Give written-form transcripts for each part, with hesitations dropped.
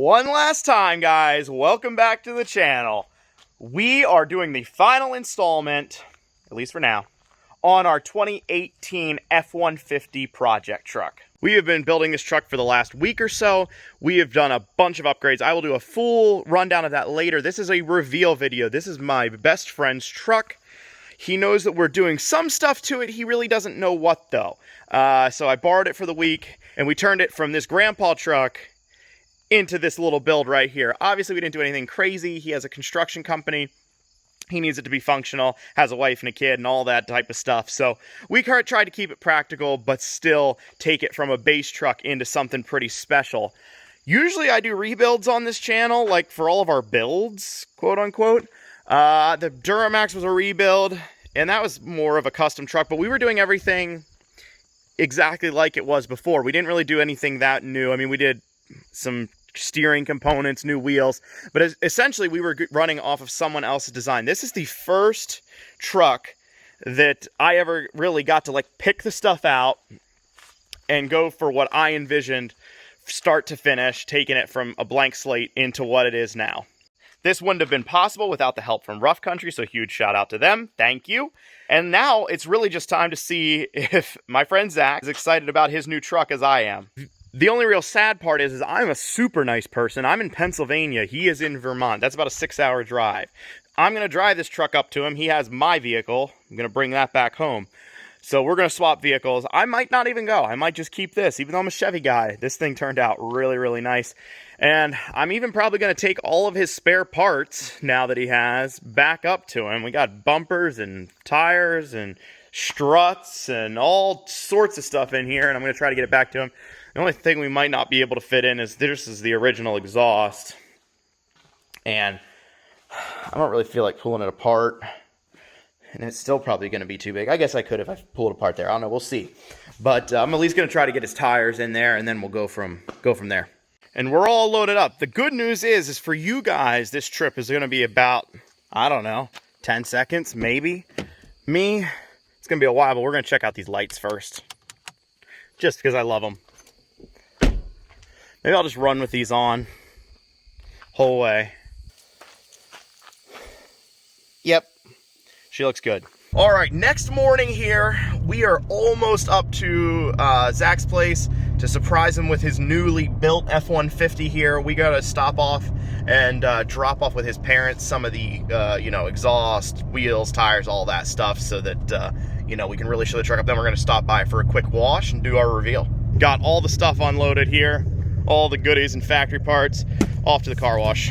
One last time, guys, welcome back to the channel. We are doing the final installment, at least for now, on our 2018 F-150 project truck. We have been building this truck for the last week or so. We have done a bunch of upgrades. I will do a full rundown of that later. This is a reveal video. This is my best friend's truck. He knows that we're doing some stuff to it. He really doesn't know what, though. So I borrowed it for the week, and we turned it from this grandpa truck into this little build right here. Obviously, we didn't do anything crazy. He has a construction company. He needs it to be functional, has a wife and a kid and all that type of stuff. So we tried to keep it practical, but still take it from a base truck into something pretty special. Usually I do rebuilds on this channel, like for all of our builds, quote unquote. The Duramax was a rebuild, and that was more of a custom truck, but we were doing everything exactly like it was before. We didn't really do anything that new. I mean, we did some steering components, new wheels, but essentially we were running off of someone else's design. This is the first truck that I ever really got to like pick the stuff out and go for what I envisioned start to finish, taking it from a blank slate into what it is now. This wouldn't have been possible without the help from Rough Country, so huge shout out to them. Thank you. And now it's really just time to see if my friend Zach is excited about his new truck as I am. The only real sad part is I'm a super nice person. I'm in Pennsylvania. He is in Vermont. That's about a 6-hour drive. I'm going to drive this truck up to him. He has my vehicle. I'm going to bring that back home. So we're going to swap vehicles. I might not even go. I might just keep this, even though I'm a Chevy guy. This thing turned out really, really nice. And I'm even probably going to take all of his spare parts, now that he has, back up to him. We got bumpers and tires and struts and all sorts of stuff in here, and I'm going to try to get it back to him. The only thing we might not be able to fit in is this is the original exhaust. And I don't really feel like pulling it apart. And it's still probably going to be too big. I guess I could if I pulled it apart there. I don't know. We'll see. But I'm at least going to try to get his tires in there, and then we'll go from there. And we're all loaded up. The good news is for you guys, this trip is going to be about, I don't know, 10 seconds, maybe. Me, it's going to be a while, but we're going to check out these lights first. Just because I love them. Maybe I'll just run with these on whole way. Yep, she looks good. All right, next morning here, we are almost up to Zach's place to surprise him with his newly built F-150 here. We got to stop off and drop off with his parents some of the, exhaust, wheels, tires, all that stuff so that, we can really show the truck up. Then we're going to stop by for a quick wash and do our reveal. Got all the stuff unloaded here. All the goodies and factory parts off to the car wash.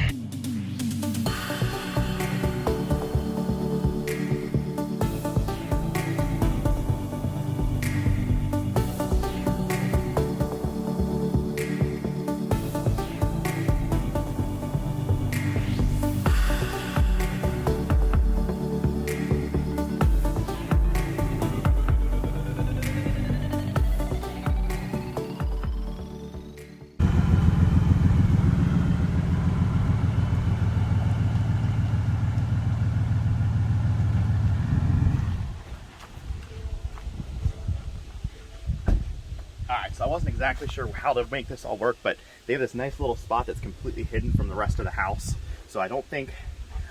So I wasn't exactly sure how to make this all work, but they have this nice little spot that's completely hidden from the rest of the house. So I don't think,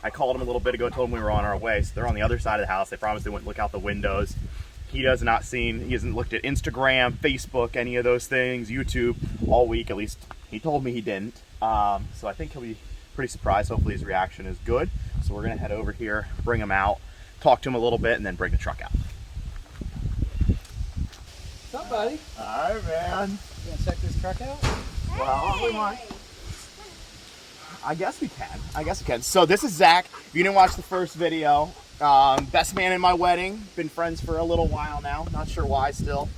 I called them a little bit ago, told them we were on our way. So they're on the other side of the house. They promised they wouldn't look out the windows. He hasn't looked at Instagram, Facebook, any of those things, YouTube all week. At least he told me he didn't. So I think he'll be pretty surprised. Hopefully his reaction is good. So we're gonna head over here, bring him out, talk to him a little bit, and then bring the truck out. What's up, buddy? All right, man. You gonna check this truck out? Well, we might. I guess we can. So this is Zach. If you didn't watch the first video, best man in my wedding. Been friends for a little while now. Not sure why still.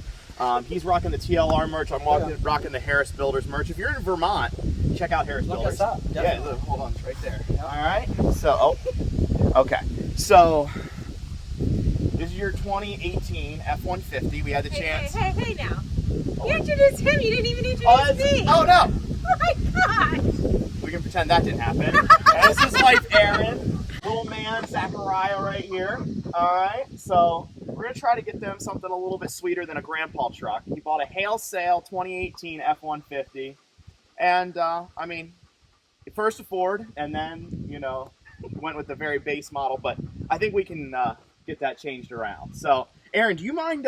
He's rocking the TLR merch. I'm rocking the Harris Builders merch. If you're in Vermont, check out Harris Builders. Look us up. Yeah, look, hold on, it's right there. Yep. All right. So, okay. So this is your 2018 F-150. We had the chance. Hey now. You introduced him. You didn't even introduce me. Oh no. Oh my gosh. We can pretend that didn't happen. This is wife Erin, little man Zachariah right here. All right, so we're gonna try to get them something a little bit sweeter than a grandpa truck. He bought a Hail Sale 2018 F-150, and I mean, first a Ford, and then, you know, went with the very base model, but I think we can get that changed around. So, Aaron, do you mind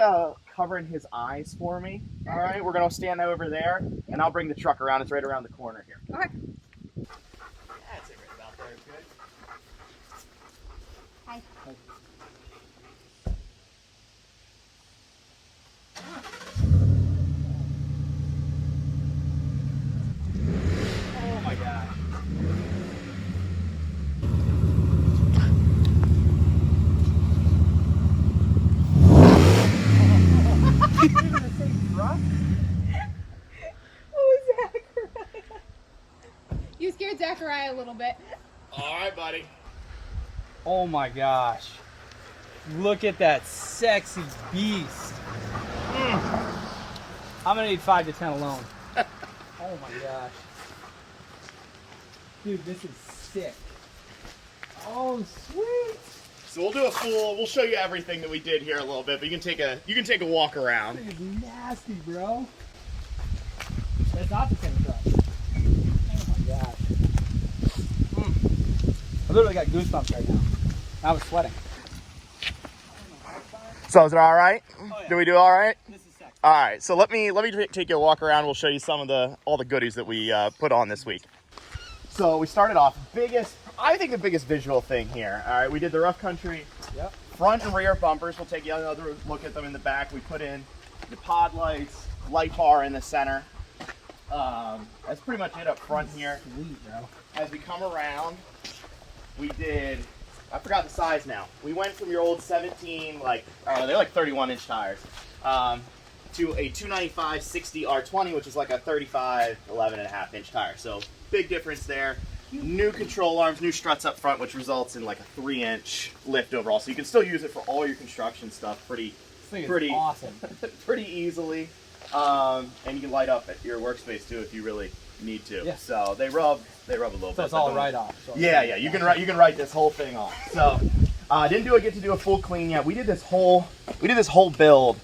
covering his eyes for me? All right, we're going to stand over there, and I'll bring the truck around. It's right around the corner here. Okay. That's it right about there. Good. Hi. Oh my God. Oh, Zachariah. You scared Zachariah a little bit. All right, buddy. Oh my gosh. Look at that sexy beast. I'm gonna need 5 to 10 alone. Oh my gosh. Dude, this is sick. Oh, sweet. So we'll do a full. We'll show you everything that we did here a little bit, but you can take a walk around. This is nasty, bro. That's not the same truck. Oh my gosh. I literally got goosebumps right now. I was sweating. So is it all right? Oh, yeah. Did we do all right? This is sexy. All right. So let me take you a walk around. We'll show you some of all the goodies that we put on this week. So we started off I think the biggest visual thing here. All right, we did the rough country. Yep. Front and rear bumpers. We'll take you another look at them in the back. We put in the pod lights, light bar in the center. That's pretty much it up front here. Sweet, bro. As we come around, we did, I forgot the size now. We went from your old 17, they're like 31-inch tires, to a 295 60 R20, which is like a 35 11.5-inch tire. So big difference there. New control arms, new struts up front, which results in like a 3-inch lift overall. So you can still use it for all your construction stuff pretty Awesome. pretty easily. And you can light up at your workspace too if you really need to. Yeah. So they rub a little bit. So it's all right off. So Yeah. You can write this whole thing off. So didn't get to do a full clean yet. We did this whole build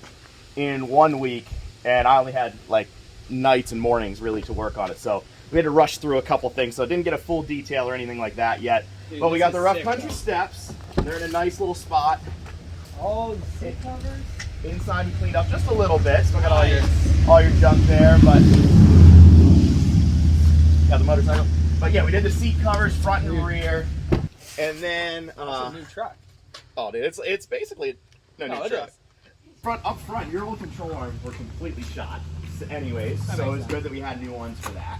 in 1 week, and I only had like nights and mornings really to work on it. So we had to rush through a couple things. So I didn't get a full detail or anything like that yet. Dude, but we got the rough sick, country bro. steps. They're in a nice little spot. Oh, the seat covers. Inside we cleaned up just a little bit. Still got all your junk there, but got the motorcycle. But yeah, we did the seat covers front and rear, and then It's a new truck. oh dude, it's basically no new it truck. is. Up front, your old control arms were completely shot. Anyways, That so it makes was sense. good that we had new ones for that.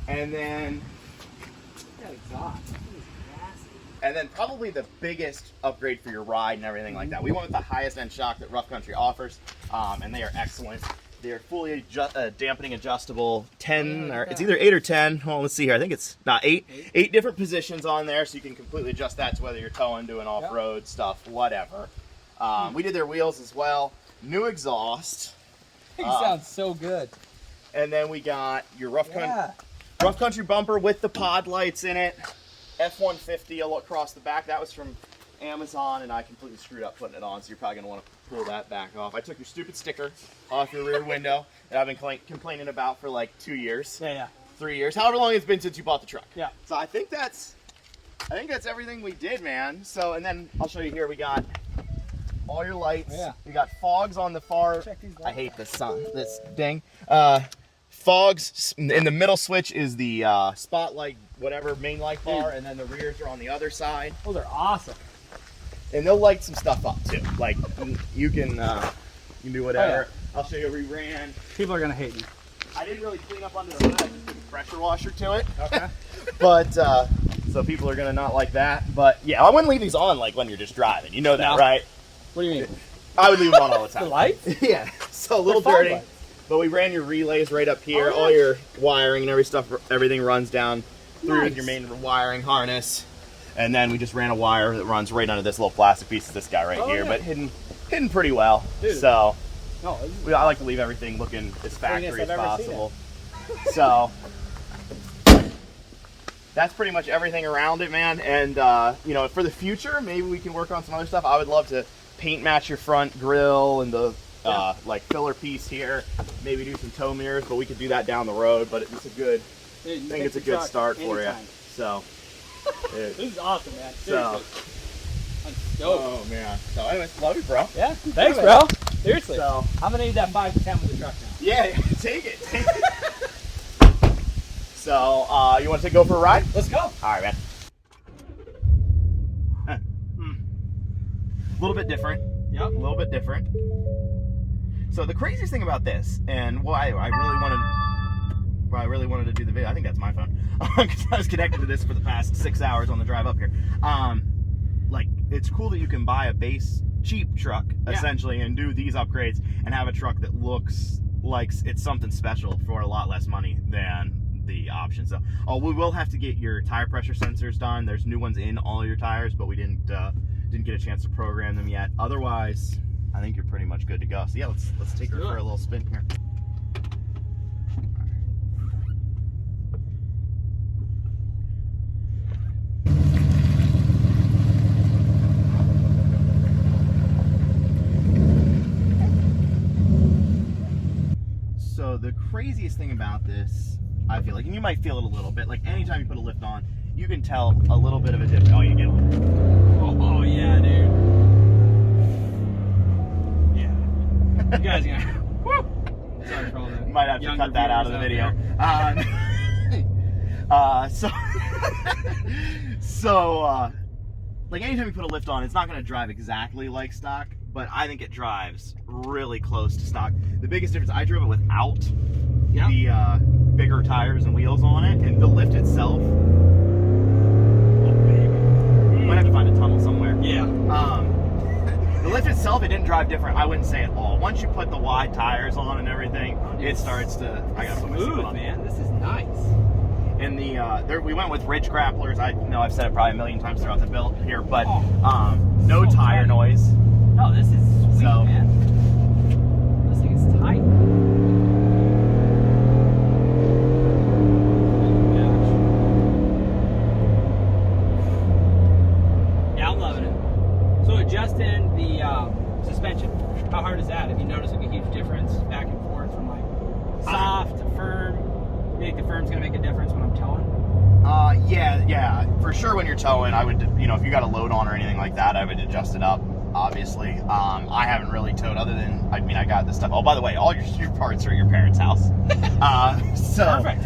And then That exhaust. And then probably the biggest upgrade for your ride and everything like that. We went with the highest end shock that Rough Country offers, and they are excellent. They are fully dampening adjustable 10, or it's either 8 or 10. Well, let's see here. I think it's not 8. 8 different positions on there, so you can completely adjust that to whether you're towing, doing off-road stuff, whatever. We did their wheels as well. New exhaust. He sounds so good. And then we got your Rough Country bumper with the pod lights in it. F-150 across the back. That was from Amazon, and I completely screwed up putting it on, so you're probably going to want to pull that back off. I took your stupid sticker off your rear window that I've been complaining about for like 2 years. Yeah. 3 years. However long it's been since you bought the truck. Yeah. So I think that's everything we did, man. So, and then I'll show you here. We got all your lights. Yeah. We got fogs on the far. Check these lights I hate the sun. This dang. Fogs in the middle switch is the spotlight, whatever main light bar, and then the rears are on the other side. Those are awesome. And they'll light some stuff up too. Like you can do whatever. I'll show you. We ran. People are gonna hate me. I didn't really clean up under the hood. I just put the pressure washer to it. Okay. But so people are gonna not like that. But yeah, I wouldn't leave these on like when you're just driving. You know that, No. right? What do you mean? I would leave them on all the time. The lights? Yeah. So a little They're fog dirty. lights. But we ran your relays right up here. Oh, All nice. your wiring and everything runs down through Nice. your main wiring harness. And then we just ran a wire that runs right under this little plastic piece of this guy right here, yeah. but hidden pretty well. Dude. So No, I like to leave everything looking as factory Cleanest as I've ever seen possible. So that's pretty much everything around it, man. And for the future, maybe we can work on some other stuff. I would love to paint match your front grille and the like filler piece here. Maybe do some tow mirrors, but we could do that down the road. But it's a good Dude, I think it's a good start for you. So, This is awesome, man. So, Seriously. I'm stoked. oh man. So, anyways, love you, bro. Yeah, thanks, bro. Seriously. So, I'm gonna need that 5 to 10 with the truck now. yeah, take it. So, you want to go for a ride? Let's go. All right, man. A little bit different. Yep. A little bit different. So the craziest thing about this, and why I really wanted to do the video, I think that's my phone, because I was connected to this for the past 6 hours on the drive up here. Like, it's cool that you can buy a base cheap truck essentially and do these upgrades and have a truck that looks like it's something special for a lot less money than the option. So, we will have to get your tire pressure sensors done. There's new ones in all your tires, but we didn't get a chance to program them yet. Otherwise, I think you're pretty much good to go. So yeah, let's take her for a little spin here. So the craziest thing about this, I feel like, and you might feel it a little bit, like anytime you put a lift on, you can tell a little bit of a difference. Oh, you get it. Oh yeah, dude. Yeah. You guys gonna. Woo! Sorry for all that. Might have to cut that out of the video. Like anytime you put a lift on, it's not going to drive exactly like stock, but I think it drives really close to stock. The biggest difference, I drove it without the bigger tires and wheels on it, and the lift itself. Might have to find a tunnel somewhere. Yeah. The lift itself, it didn't drive different, I wouldn't say at all. Once you put the wide tires on and everything, it starts to. I gotta put my seatbelt on. Man, this is nice. And we went with ridge grapplers. I know I've said it probably a million times throughout the build here, but no so tire tight. noise. No, this is sweet, So, man. This thing is tight. Yeah, I'm loving it. So adjusting the suspension, how hard is that? Have you noticed like a huge difference back and forth from like soft to firm? You think the firm's gonna make a difference when I'm towing? Yeah, for sure. When you're towing, I would, if you got a load on or anything like that, I would adjust it up. Obviously, I haven't really towed other than, I got this stuff. Oh, by the way, all your parts are at your parents' house. So Perfect.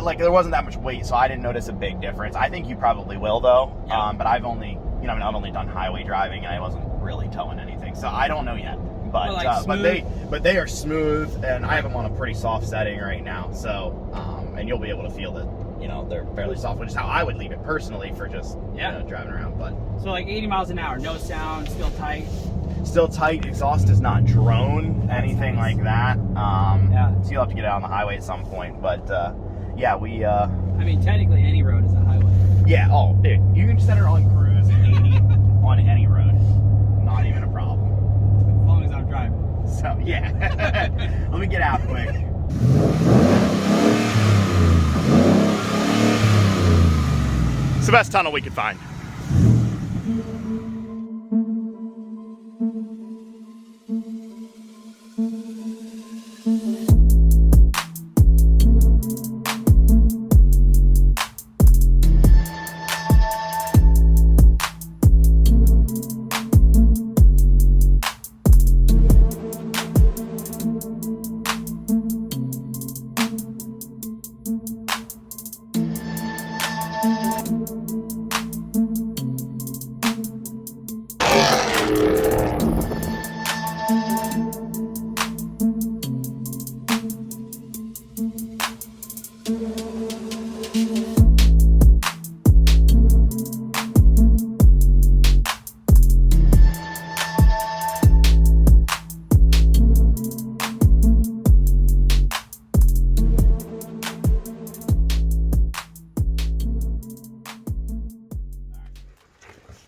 like there wasn't that much weight, so I didn't notice a big difference. I think you probably will though. Yeah. But I've only, I've only done highway driving and I wasn't really towing anything, so I don't know yet. But but they are smooth, and I have them on a pretty soft setting right now. So and you'll be able to feel that they're fairly soft, which is how I would leave it personally for just driving around. But so like 80 miles an hour, no sound, still tight. Still tight. Exhaust does not drone, anything like that. So you'll have to get out on the highway at some point. But yeah, we. I mean, technically, any road is a highway. Yeah. Oh, dude, you can set her on cruise at 80 on any road. Not even a problem. As long as I'm driving. So yeah. Let me get out quick. It's the best tunnel we could find.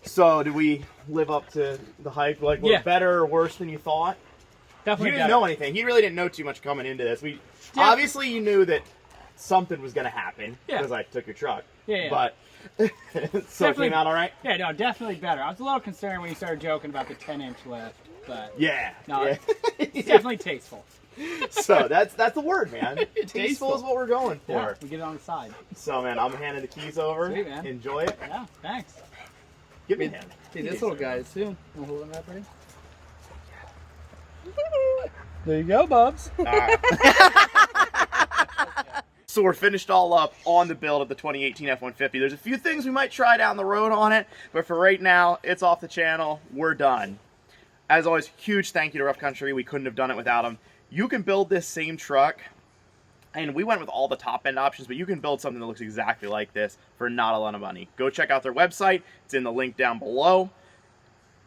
So, did we live up to the hype? Like, better or worse than you thought? Definitely. You didn't know anything. You really didn't know too much coming into this. Obviously, you knew that something was going to happen because I took your truck. Yeah. But so it came out all right. Yeah, no, definitely better. I was a little concerned when you started joking about the 10-inch lift, but Yeah. no, it's definitely tasteful. So that's the word, man. Tasteful is what we're going for. Yeah, we get it on the side. So, man, I'm handing the keys over. Sweet, man. Enjoy it. Yeah, thanks. Give me a hand. See, this little guy is too. Wanna hold him right for you? There you go, Bubs. All right. So we're finished all up on the build of the 2018 F-150. There's a few things we might try down the road on it, but for right now, it's off the channel. We're done. As always, huge thank you to Rough Country. We couldn't have done it without them. You can build this same truck, and we went with all the top-end options, but you can build something that looks exactly like this for not a lot of money. Go check out their website. It's in the link down below.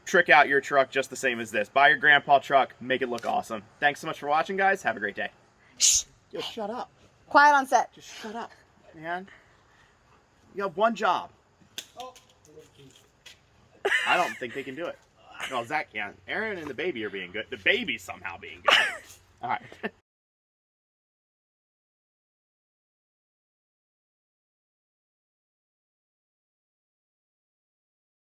Trick out your truck just the same as this. Buy your grandpa truck. Make it look awesome. Thanks so much for watching, guys. Have a great day. Shh. Yo, shut up. Quiet on set. Just shut up, man. You have one job. I don't think they can do it. No, Zach can't. Aaron and the baby are being good. The baby's somehow being good. All right.